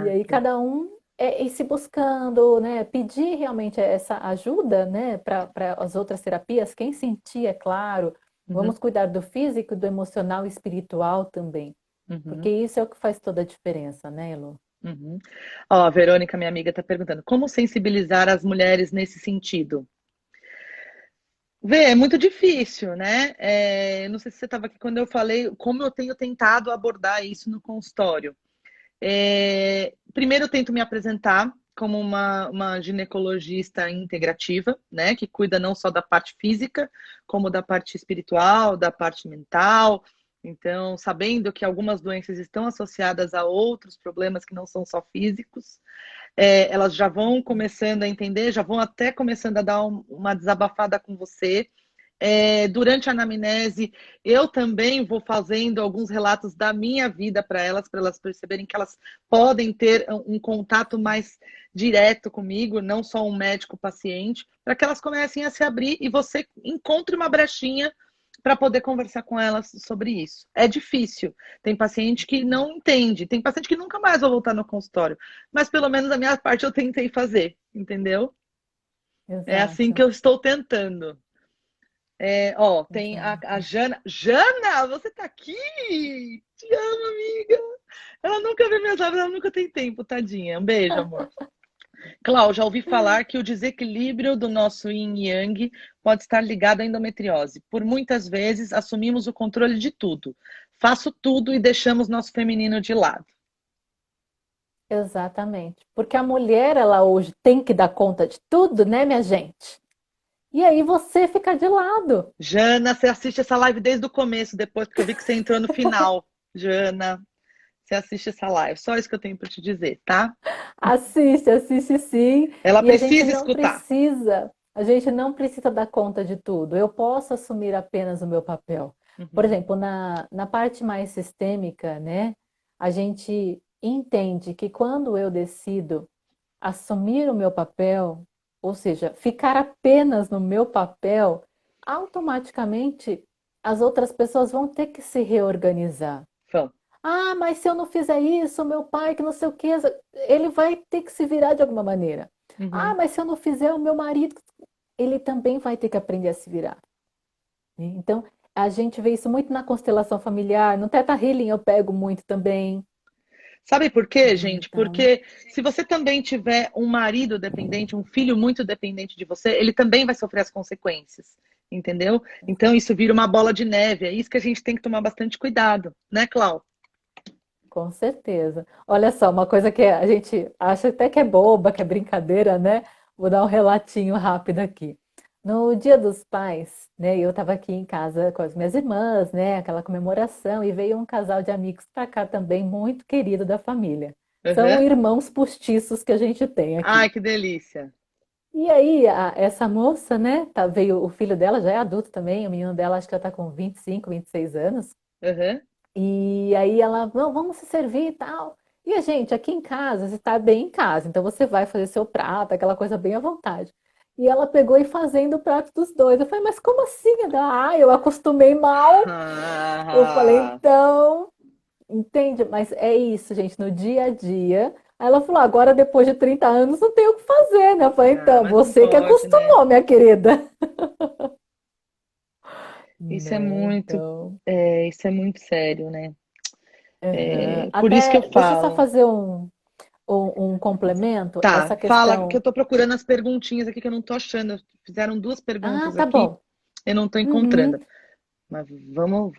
E aí, exato. cada um ir se buscando, né? Pedir realmente essa ajuda, né? Para as outras terapias, quem sentir, é claro, Uhum, vamos cuidar do físico, do emocional e espiritual também. Porque uhum, isso é o que faz toda a diferença, né, Elo? uhum. Ó, a Verônica, minha amiga, está perguntando, como sensibilizar as mulheres nesse sentido? Vê, é muito difícil, né? Não sei se você estava aqui quando eu falei como eu tenho tentado abordar isso no consultório. Primeiro, eu tento me apresentar como uma ginecologista integrativa, né? Que cuida não só da parte física, como da parte espiritual, da parte mental. Então, sabendo que algumas doenças estão associadas a outros problemas que não são só físicos, elas já vão começando a entender, já vão até começando a dar uma desabafada com você. Durante a anamnese, eu também vou fazendo alguns relatos da minha vida para elas perceberem que elas podem ter um contato mais direto comigo, não só um médico-paciente, para que elas comecem a se abrir e você encontre uma brechinha para poder conversar com elas sobre isso. É difícil. Tem paciente que não entende, tem paciente que nunca mais vai voltar no consultório, mas pelo menos a minha parte eu tentei fazer, entendeu? É assim que Exato, eu estou tentando. Ó, tem a exato. Jana. Jana, você tá aqui? Te amo, amiga. Ela nunca vê minhas lives, ela nunca tem tempo, tadinha. Um beijo, amor. Clau, já ouvi falar que o desequilíbrio do nosso yin e yang pode estar ligado à endometriose. Por muitas vezes assumimos o controle de tudo. Faço tudo e deixamos nosso feminino de lado. Exatamente. Porque a mulher, ela hoje tem que dar conta de tudo, né, minha gente? E aí você fica de lado. Jana, você assiste essa live desde o começo, depois, porque eu vi que você entrou no final. Jana, você assiste essa live. Só isso que eu tenho para te dizer, tá? Assiste, assiste sim. Ela E precisa escutar. a gente não precisa dar conta de tudo. Eu posso assumir apenas o meu papel. Por Uhum. exemplo, na parte mais sistêmica, né, a gente entende que quando eu decido assumir o meu papel, ou seja, ficar apenas no meu papel, automaticamente as outras pessoas vão ter que se reorganizar. Vão. Ah, mas se eu não fizer isso, meu pai, que não sei o quê, ele vai ter que se virar de alguma maneira. Ah, Uhum. mas se eu não fizer, o meu marido, ele também vai ter que aprender a se virar. Né? Então, a gente vê isso muito na constelação familiar, no Teta Healing eu pego muito também. Sabe por quê, Né? gente? Então, Porque se você também tiver um marido dependente, um filho muito dependente de você, ele também vai sofrer as consequências, entendeu? Então isso vira uma bola de neve. É isso que a gente tem que tomar bastante cuidado, né, Clau? com certeza. Olha só, uma coisa que a gente acha até que é boba, que é brincadeira, né? Vou dar um relatinho rápido aqui. No Dia dos Pais, né? Eu estava aqui em casa com as minhas irmãs, né? Aquela comemoração, e veio um casal de amigos para cá também, muito querido da família. São Uhum. irmãos postiços que a gente tem Ai, aqui. que delícia. E aí, essa moça, né? Veio o filho dela, já é adulto também, o menino dela acho que já está com 25, 26 anos. Uhum. E aí ela, não, vamos se servir e tal. E a gente, aqui em casa, você está bem em casa, então você vai fazer seu prato, aquela coisa bem à vontade. E ela pegou e fazendo o prato dos dois. Eu falei, mas como assim? Ela, eu acostumei mal. Eu falei, Ah, então, entende? Mas é isso, gente, no dia a dia. Aí ela falou, agora depois de 30 anos não tem o que fazer, né? Eu falei, ah, então, mas não você que pode, né? acostumou, minha querida. Isso é Né? muito, Então, isso é muito sério, né? aham. Por isso que eu Até, deixa eu só falo. fazer um complemento, Tá, essa fala que questão. eu tô procurando as perguntinhas aqui que eu não tô achando. Fizeram duas Ah, perguntas tá aqui, bom. eu não tô Uhum. encontrando. Mas vamos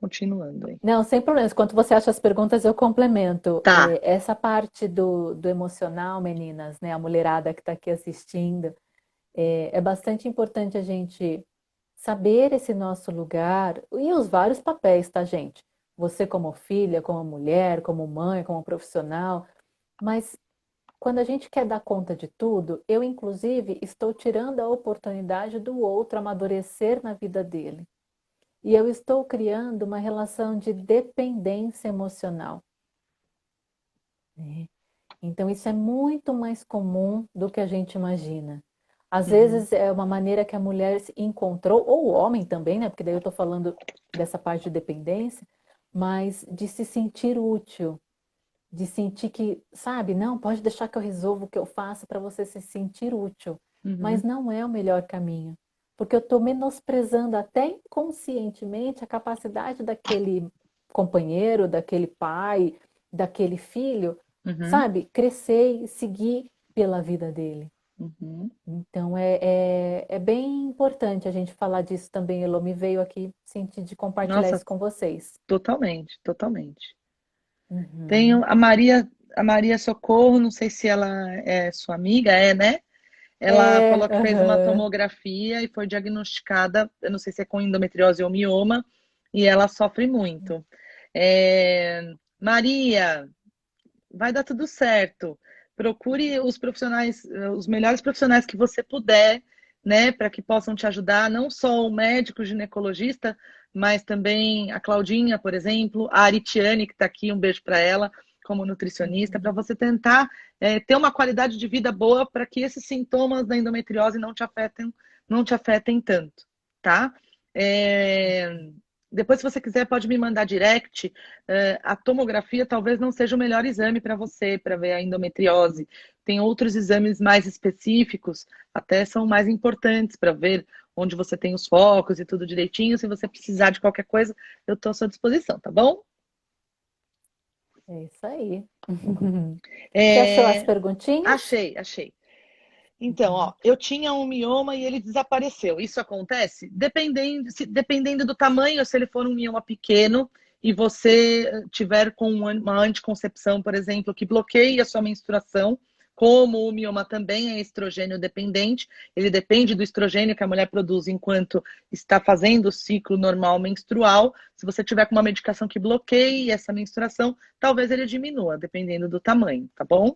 continuando aí. Não, sem problemas. Enquanto você acha as perguntas, eu complemento. Tá. Essa parte do emocional, meninas, né? A mulherada que está aqui assistindo, é bastante importante a gente saber esse nosso lugar e os vários papéis, tá, gente? Você como filha, como mulher, como mãe, como profissional, mas quando a gente quer dar conta de tudo, eu, inclusive, estou tirando a oportunidade do outro amadurecer na vida dele. E eu estou criando uma relação de dependência emocional, né? Então, isso é muito mais comum do que a gente imagina. Às Uhum. vezes é uma maneira que a mulher se encontrou, ou o homem também, né? Porque daí eu estou falando dessa parte de dependência, mas de se sentir útil, de sentir que, sabe, não, pode deixar que eu resolvo o que eu faço para você se sentir útil. Mas Uhum. não é o melhor caminho, porque eu estou menosprezando até inconscientemente a capacidade daquele companheiro, daquele pai, daquele filho, Uhum. sabe, crescer e seguir pela vida dele. Uhum. Então é bem importante a gente falar disso também, Elô. Me veio aqui sentir de compartilhar Nossa, isso com vocês. totalmente, totalmente. Tenho Uhum. A Maria Socorro, não sei se ela é sua amiga, é, né? Ela É, falou que fez uma aham. tomografia e foi diagnosticada, eu não sei se é com endometriose ou mioma, e ela sofre muito. É, Maria, vai dar tudo certo. Procure os profissionais, os melhores profissionais que você puder, né, para que possam te ajudar, não só o médico ginecologista, mas também a Claudinha, por exemplo, a Aritiane, que está aqui, um beijo para ela, como nutricionista, para Uhum. você tentar ter uma qualidade de vida boa para que esses sintomas da endometriose não te afetem tanto, tá? É, depois, se você quiser, pode me mandar direct. A tomografia talvez não seja o melhor exame para você, para ver a endometriose. Tem outros exames mais específicos, até são mais importantes para ver onde você tem os focos e tudo direitinho. Se você precisar de qualquer coisa, eu estou à sua disposição, tá bom? É isso aí. Você achou as É, perguntinhas? achei. Então, ó, eu tinha um mioma e ele desapareceu. Isso acontece dependendo do tamanho, se ele for um mioma pequeno e você tiver com uma anticoncepção, por exemplo, que bloqueie a sua menstruação, como o mioma também é estrogênio dependente, ele depende do estrogênio que a mulher produz enquanto está fazendo o ciclo normal menstrual. Se você tiver com uma medicação que bloqueie essa menstruação, talvez ele diminua, dependendo do tamanho, tá bom?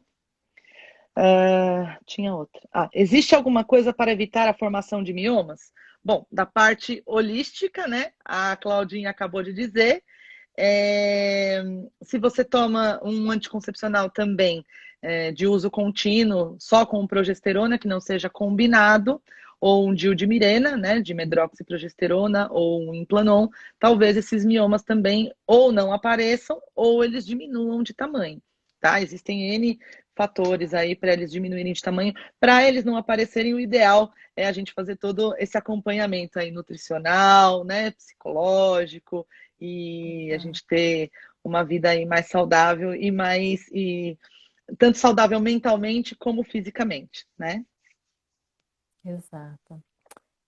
Tinha outra. Existe alguma coisa para evitar a formação de miomas? Bom, da parte holística, né? A Claudinha acabou de dizer. É, se você toma um anticoncepcional também de uso contínuo, só com progesterona, que não seja combinado, ou um DIU de Mirena, né, de medroxiprogesterona, ou um Implanon, talvez esses miomas também ou não apareçam, ou eles diminuam de tamanho, tá? Existem N fatores aí para eles diminuírem de tamanho. Para eles não aparecerem, o ideal é a gente fazer todo esse acompanhamento aí nutricional, né, psicológico, e a gente ter uma vida aí mais saudável e tanto saudável mentalmente como fisicamente, né? Exato.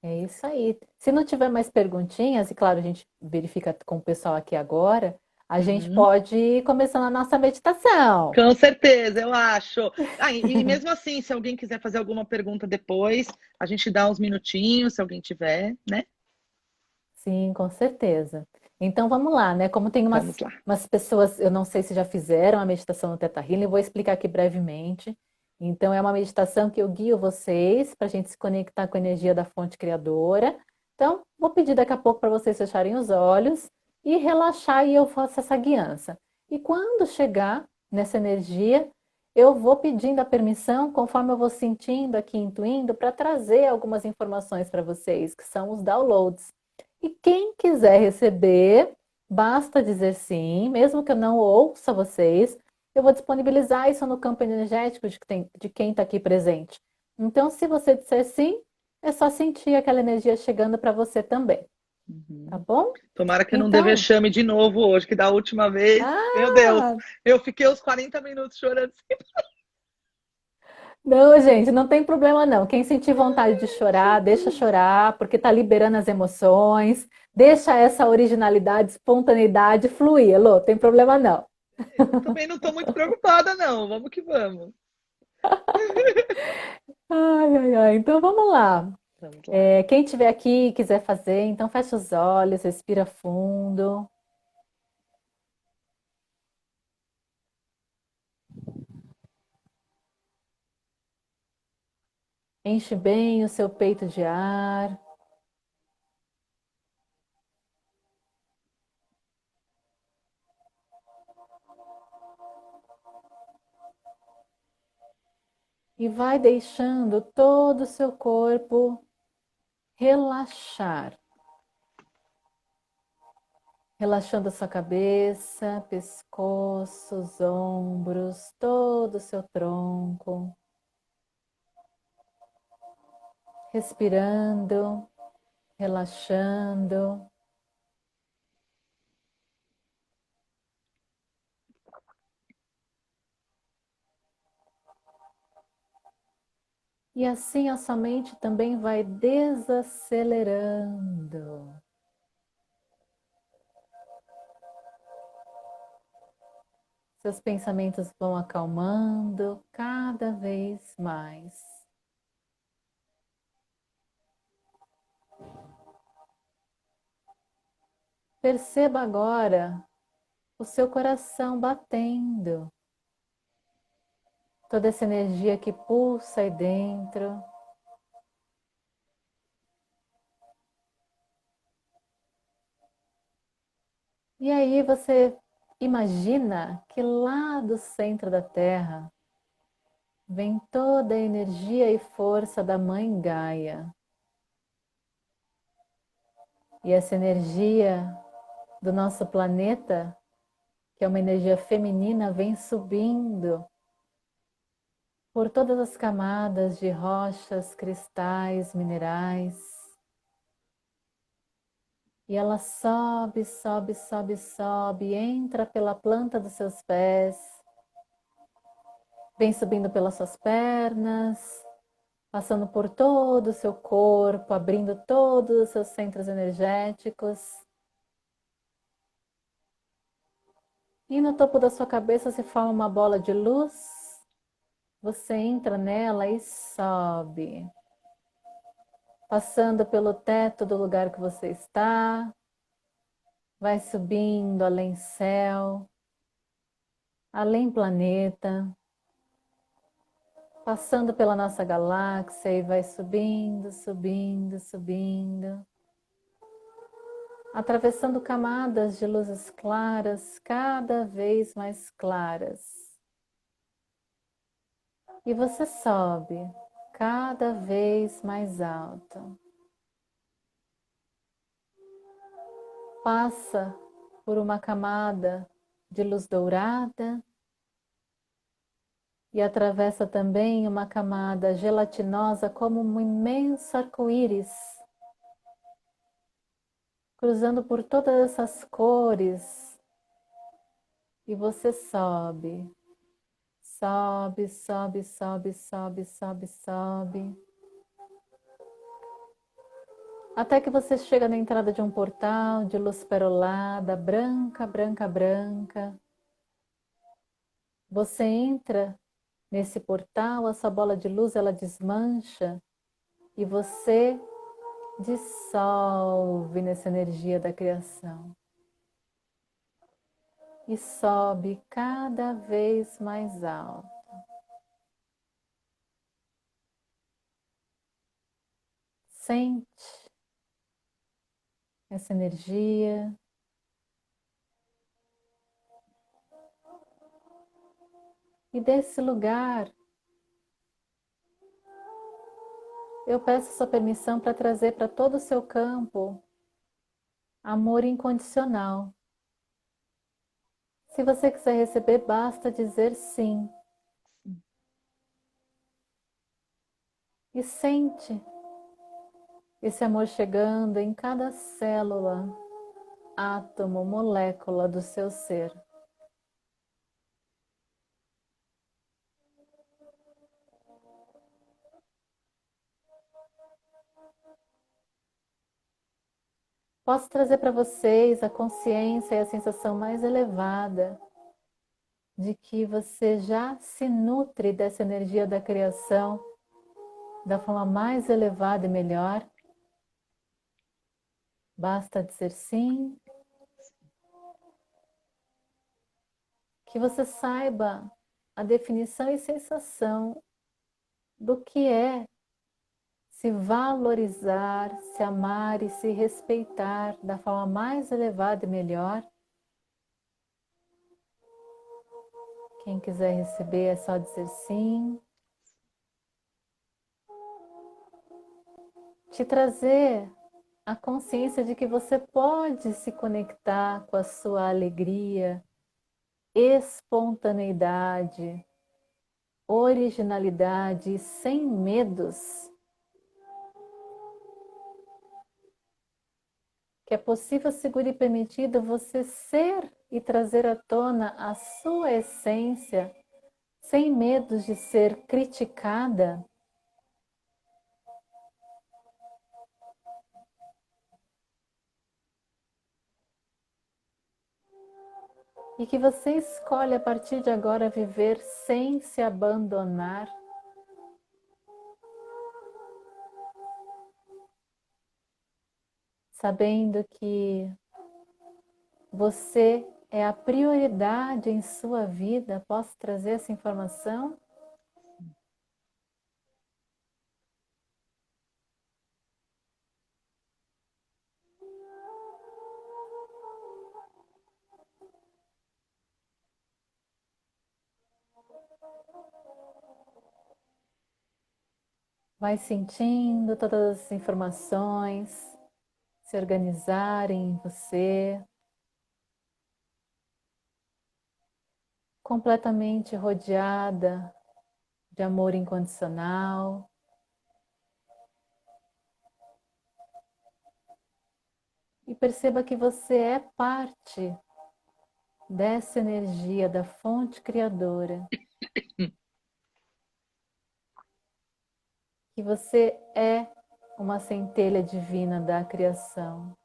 É isso aí. Se não tiver mais perguntinhas, e claro, a gente verifica com o pessoal aqui agora, a gente Uhum. pode ir começando a nossa meditação. Com certeza, eu acho. E mesmo assim, se alguém quiser fazer alguma pergunta depois, a gente dá uns minutinhos, se alguém tiver, né? Sim, com certeza. Então vamos lá, né? Como tem Vamos lá. umas pessoas, eu não sei se já fizeram a meditação no Theta Healing, eu vou explicar aqui brevemente. Então, é uma meditação que eu guio vocês para a gente se conectar com a energia da fonte criadora. Então, vou pedir daqui a pouco para vocês fecharem os olhos e relaxar e eu faço essa guiança. E quando chegar nessa energia, eu vou pedindo a permissão, conforme eu vou sentindo aqui, intuindo, para trazer algumas informações para vocês, que são os downloads. E quem quiser receber, basta dizer sim, mesmo que eu não ouça vocês, eu vou disponibilizar isso no campo energético de quem está aqui presente. Então, se você disser sim, é só sentir aquela energia chegando para você também, tá Uhum. bom? Tomara que não dê Então, vexame de novo hoje, que da última vez, meu Deus, ah, eu fiquei os 40 minutos chorando. não, gente, não tem problema não. Quem sentir vontade de chorar, deixa chorar, porque tá liberando as emoções, deixa essa originalidade, espontaneidade fluir, Elô, tem problema não. Eu também não estou muito preocupada, não. Vamos que vamos. Ai, ai, ai. Então vamos lá. Vamos lá. Quem tiver aqui e quiser fazer, então fecha os olhos, respira fundo. Enche bem o seu peito de ar. E vai deixando todo o seu corpo relaxar. Relaxando a sua cabeça, pescoço, os ombros, todo o seu tronco. Respirando, relaxando. E assim a sua mente também vai desacelerando. Seus pensamentos vão acalmando cada vez mais. Perceba agora o seu coração batendo. Toda essa energia que pulsa aí dentro. E aí você imagina que lá do centro da Terra vem toda a energia e força da Mãe Gaia. E essa energia do nosso planeta, que é uma energia feminina, vem subindo por todas as camadas de rochas, cristais, minerais. E ela sobe, sobe, sobe, sobe, entra pela planta dos seus pés, vem subindo pelas suas pernas, passando por todo o seu corpo, abrindo todos os seus centros energéticos. E no topo da sua cabeça se forma uma bola de luz. Você entra nela e sobe, passando pelo teto do lugar que você está, vai subindo além céu, além planeta, passando pela nossa galáxia e vai subindo, subindo, subindo, atravessando camadas de luzes claras, cada vez mais claras. E você sobe cada vez mais alto. Passa por uma camada de luz dourada e atravessa também uma camada gelatinosa como um imenso arco-íris, cruzando por todas essas cores. E você sobe, sobe, sobe, sobe, sobe, sobe, sobe, até que você chega na entrada de um portal de luz perolada, branca, branca, branca. Você entra nesse portal, a sua bola de luz ela desmancha e você dissolve nessa energia da criação. E sobe cada vez mais alto. Sente essa energia. E desse lugar, eu peço sua permissão para trazer para todo o seu campo amor incondicional. Se você quiser receber, basta dizer sim. E sente esse amor chegando em cada célula, átomo, molécula do seu ser. Posso trazer para vocês a consciência e a sensação mais elevada de que você já se nutre dessa energia da criação da forma mais elevada e melhor. Basta dizer sim, que você saiba a definição e sensação do que é se valorizar, se amar e se respeitar da forma mais elevada e melhor. Quem quiser receber é só dizer sim. Te trazer a consciência de que você pode se conectar com a sua alegria, espontaneidade, originalidade, sem medos. Que é possível, seguro e permitido você ser e trazer à tona a sua essência, sem medos de ser criticada. E que você escolhe a partir de agora viver sem se abandonar, sabendo que você é a prioridade em sua vida. Posso trazer essa informação? Vai sentindo todas as informações se organizarem em você, completamente rodeada de amor incondicional. E perceba que você é parte dessa energia da fonte criadora. Que você é uma centelha divina da criação.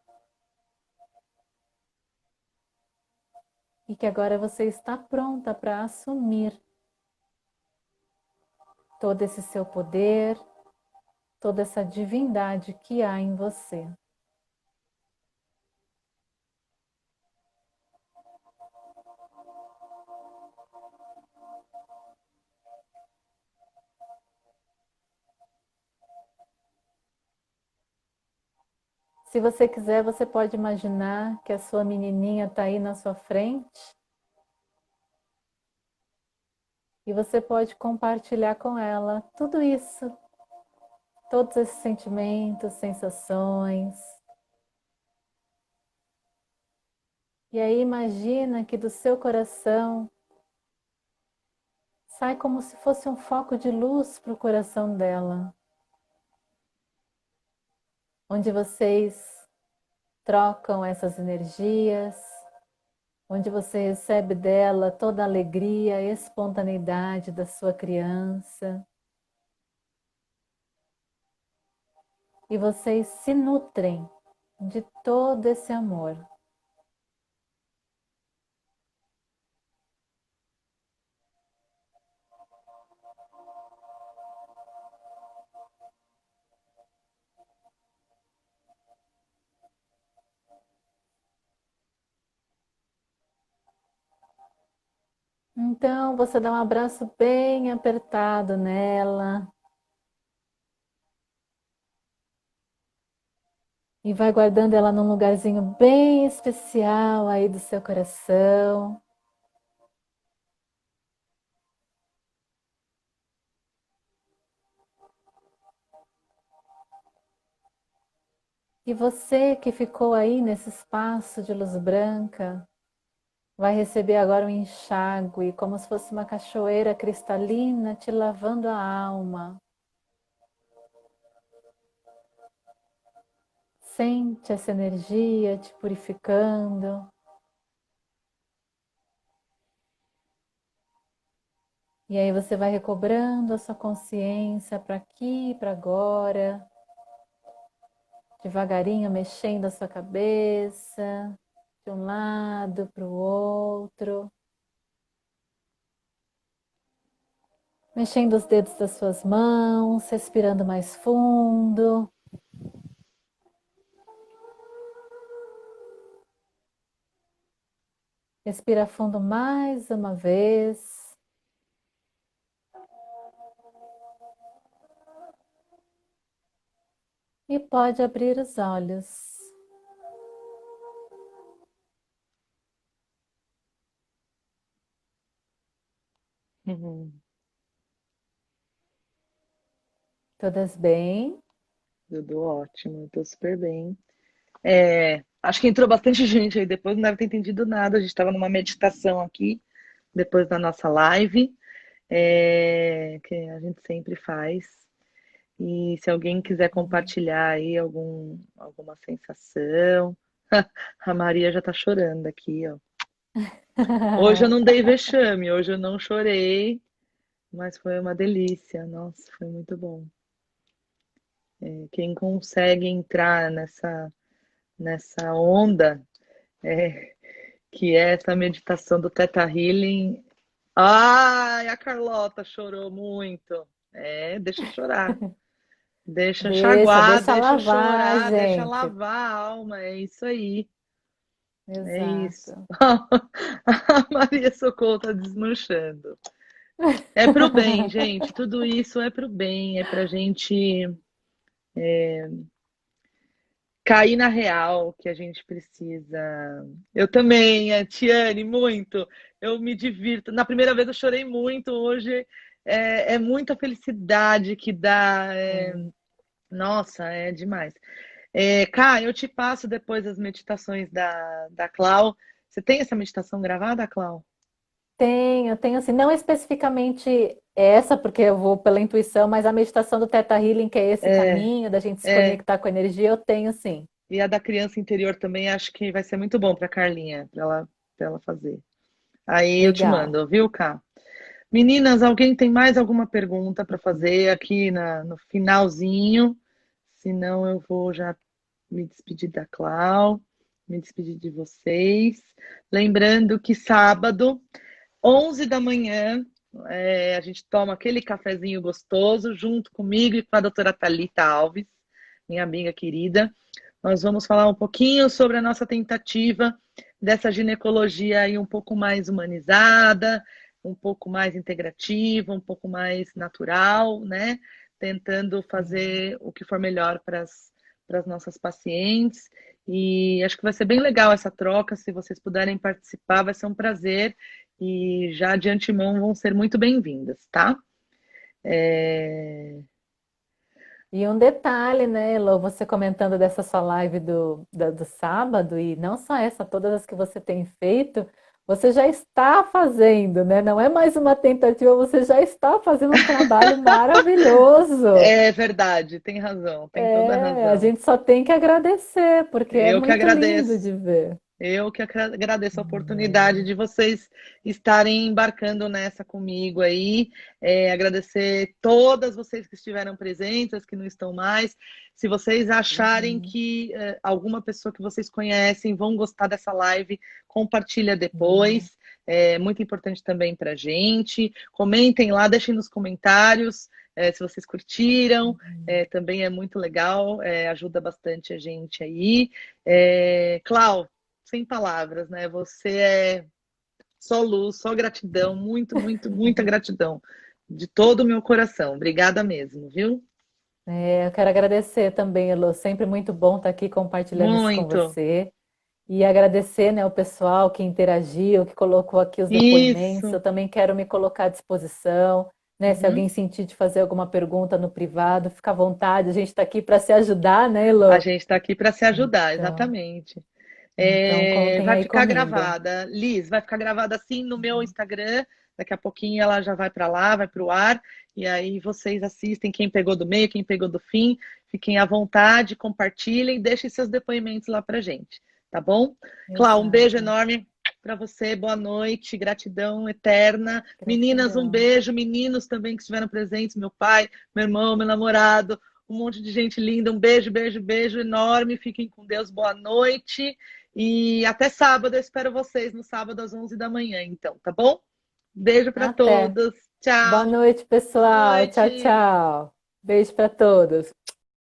E que agora você está pronta para assumir todo esse seu poder, toda essa divindade que há em você. Se você quiser, você pode imaginar que a sua menininha está aí na sua frente e você pode compartilhar com ela tudo isso, todos esses sentimentos, sensações. E aí imagina que do seu coração sai como se fosse um foco de luz para o coração dela, onde vocês trocam essas energias, onde você recebe dela toda a alegria, a espontaneidade da sua criança. E vocês se nutrem de todo esse amor. Então você dá um abraço bem apertado nela e vai guardando ela num lugarzinho bem especial aí do seu coração. E você que ficou aí nesse espaço de luz branca, vai receber agora um enxágue, como se fosse uma cachoeira cristalina te lavando a alma. Sente essa energia te purificando. E aí você vai recobrando a sua consciência para aqui, para agora. Devagarinho mexendo a sua cabeça, de um lado para o outro. Mexendo os dedos das suas mãos, respirando mais fundo. Respira fundo mais uma vez. E pode abrir os olhos. Uhum. Todas bem? Tudo ótimo, eu tô super bem. Acho que entrou bastante gente aí depois, não deve ter entendido nada. A gente estava numa meditação aqui, depois da nossa live, que a gente sempre faz. E se alguém quiser compartilhar aí alguma sensação. A Maria já tá chorando aqui, ó. Hoje eu não dei vexame, hoje eu não chorei, mas foi uma delícia. Nossa, foi muito bom. Quem consegue entrar nessa onda, é, que é essa meditação do Theta Healing. Ai, a Carlota chorou muito. Deixa chorar. Deixa enxaguar, Deixa deixa lavar, chorar, deixa gente. lavar a alma. É isso aí. É isso. Exato. A Maria Socorro tá desmanchando. É pro bem, gente. Tudo isso é pro bem. É pra gente cair na real que a gente precisa. Eu também, a Tiane, muito. Eu me divirto. Na primeira vez eu chorei muito. Hoje é muita felicidade que dá. Sim. Nossa, é demais. Cá, eu te passo depois as meditações da Clau. Você tem essa meditação gravada, Clau? Tenho assim, não especificamente essa, porque eu vou pela intuição, mas a meditação do Theta Healing, que é esse É, caminho da gente se é. conectar com a energia, eu tenho sim. E a da criança interior também acho que vai ser muito bom para Carlinha, para ela fazer. Aí eu te Legal. mando, viu, Cá? Meninas, alguém tem mais alguma pergunta para fazer aqui no finalzinho? Senão eu vou já me despedir da Clau, me despedir de vocês. Lembrando que sábado, 11 da manhã, a gente toma aquele cafezinho gostoso junto comigo e com a doutora Thalita Alves, minha amiga querida. Nós vamos falar um pouquinho sobre a nossa tentativa dessa ginecologia aí um pouco mais humanizada, um pouco mais integrativa, um pouco mais natural, né? Tentando Sim. fazer o que for melhor para as nossas pacientes. E acho que vai ser bem legal essa troca. Se vocês puderem participar, vai ser um prazer. E já de antemão vão ser muito bem-vindas, tá? É, E um detalhe, né, Elô, você comentando dessa sua live do sábado, e não só essa, todas as que você tem feito, você já está fazendo, né? Não é mais uma tentativa, você já está fazendo um trabalho maravilhoso. é verdade, tem razão, tem toda a É, a razão. gente só tem que agradecer, porque é Eu que muito lindo agradeço. de ver. Eu que agradeço a oportunidade É. de vocês estarem embarcando nessa comigo aí. Agradecer todas vocês que estiveram presentes, as que não estão mais. Se vocês acharem Uhum, que alguma pessoa que vocês conhecem vão gostar dessa live, compartilha uhum, depois. É muito importante também para a gente. Comentem lá, deixem nos comentários se vocês curtiram. uhum. Também é muito legal, ajuda bastante a gente aí. Clau, sem palavras, né? Você é só luz, só gratidão, muito, muito, muita gratidão de todo o meu coração. Obrigada mesmo, viu? Eu quero agradecer também, Elô. Sempre muito bom estar aqui compartilhando isso com Muito. você. E agradecer, né, o pessoal que interagiu, que colocou aqui os depoimentos. Isso. Eu também quero me colocar à disposição, né? Se Uhum. alguém sentir de fazer alguma pergunta no privado, fica à vontade. A gente está aqui para se ajudar, né, A Elô? gente está aqui para se ajudar, Então, exatamente. então contem Vai aí ficar comigo. gravada, Liz, vai ficar gravada assim no meu Instagram. Daqui a pouquinho ela já vai para lá, vai para o ar. E aí vocês assistem quem pegou do meio, quem pegou do fim. Fiquem à vontade, compartilhem, deixem seus depoimentos lá para gente, tá bom? Clau, um beijo Exato. enorme para você, boa noite, gratidão eterna. Meninas, um Gratidão. beijo. Meninos também que estiveram presentes, meu pai, meu irmão, meu namorado, um monte de gente linda. Um beijo, beijo, beijo enorme. Fiquem com Deus, boa noite. E até sábado, eu espero vocês no sábado às 11 da manhã, então, tá bom? Beijo para Até. todos. Boa Tchau. noite, Boa pessoal. Tchau, noite. tchau. Beijo para todos.